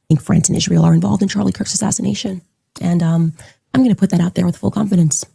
think France and Israel are involved in Charlie Kirk's assassination. And I'm going to put that out there with full confidence.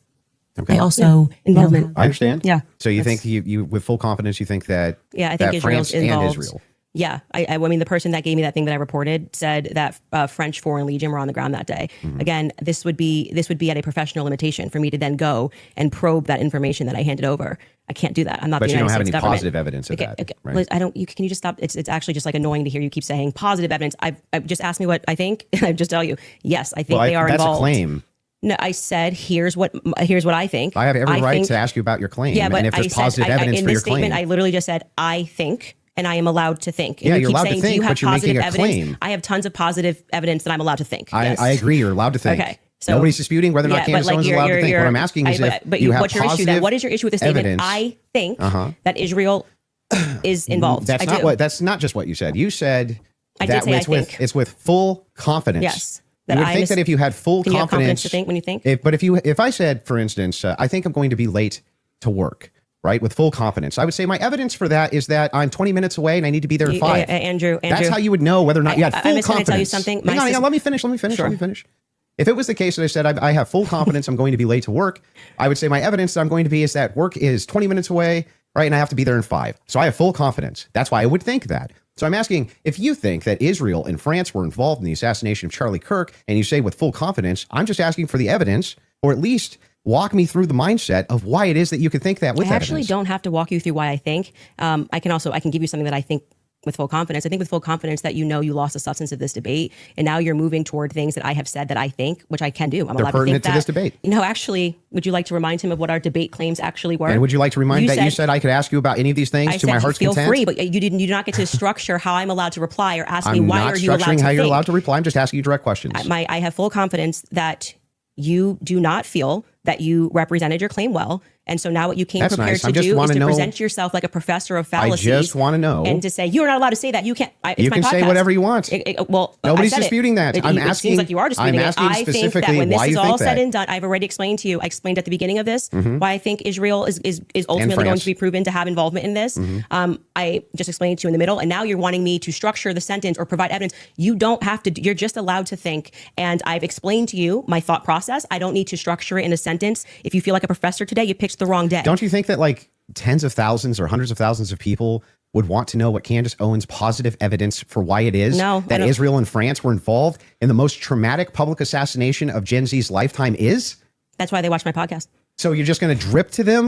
Okay. I also involvement. I understand. Yeah. So you think you with full confidence, you think that I think Israel's France involved. and Israel. Yeah. I mean, the person that gave me that thing that I reported said that French Foreign Legion were on the ground that day. Again, this would be at a professional limitation for me to then go and probe that information that I handed over. I can't do that. I'm not But the you United don't have States any government. positive evidence of that. Okay. Right? Liz, can you just stop? It's actually just like annoying to hear you keep saying positive evidence. I've just asked me what I think, and I just tell you, yes, I think they are that's involved. That's a claim. No, I said, here's what I think. I have every right to ask you about your claim. Yeah, but and if there's positive evidence in for this your statement, claim. I literally just said, I think, and I am allowed to think. And Yeah, you you're keep allowed saying, to think, do you have but you're positive making a evidence? claim. I have tons of positive evidence that I'm allowed to think. Yes. I agree. You're allowed to think. Okay. So, nobody's disputing whether or not Candace Owens is allowed to think. What I'm asking is but you have what's your issue then? What is your issue with the statement? evidence. I think that Israel is involved. That's not just what you said. You said I did say it's with full confidence. Yes. You would think that if you had full can you have confidence confidence to think when you think? If I said, for instance, I think I'm going to be late to work, right, with full confidence, I would say my evidence for that is that I'm 20 minutes away and I need to be there at 5. Andrew, that's how you would know whether or not you had full confidence. I'm going to tell you something. Hang on, let me finish. If it was the case that I said I have full confidence I'm going to be late to work, I would say my evidence that I'm going to be is that work is 20 minutes away, right, and I have to be there in 5. So I have full confidence. That's why I would think that. So I'm asking, if you think that Israel and France were involved in the assassination of Charlie Kirk, and you say with full confidence, I'm just asking for the evidence, or at least walk me through the mindset of why it is that you could think that with I actually evidence. don't have to walk you through why I think. I can give you something that I think with full confidence. I think with full confidence that you lost the substance of this debate, and now you're moving toward things that I have said that I think, which I can do. I'm allowed to think that. to this debate. Actually, would you like to remind him of what our debate claims actually were? And would you like to remind you said I could ask you about any of these things to my heart's content? Feel free, but you do not get to structure how I'm allowed to reply or ask me why are you allowed to think. I'm not structuring how you're allowed to reply. I'm just asking you direct questions. I have full confidence that you do not feel that you represented your claim well. And so now what you came prepared to do is to present yourself like a professor of fallacies. I just want to know. And to say, you're not allowed to say that. You can't. It's you my can podcast. Say whatever you want. Nobody's disputing that. I'm asking. It seems like you are disputing it. I think that when this is all said and done, I've already explained to you. I explained at the beginning of this why I think Israel is ultimately going to be proven to have involvement in this. I just explained it to you in the middle. And now you're wanting me to structure the sentence or provide evidence. You don't have to. You're just allowed to think. And I've explained to you my thought process. I don't need to structure it in a sentence. If you feel like a professor today, you picked the wrong day. Don't you think that like tens of thousands or hundreds of thousands of people would want to know what Candace Owens' positive evidence for why it is that Israel and France were involved in the most traumatic public assassination of Gen Z's lifetime is? That's why they watch my podcast. So you're just going to drip to them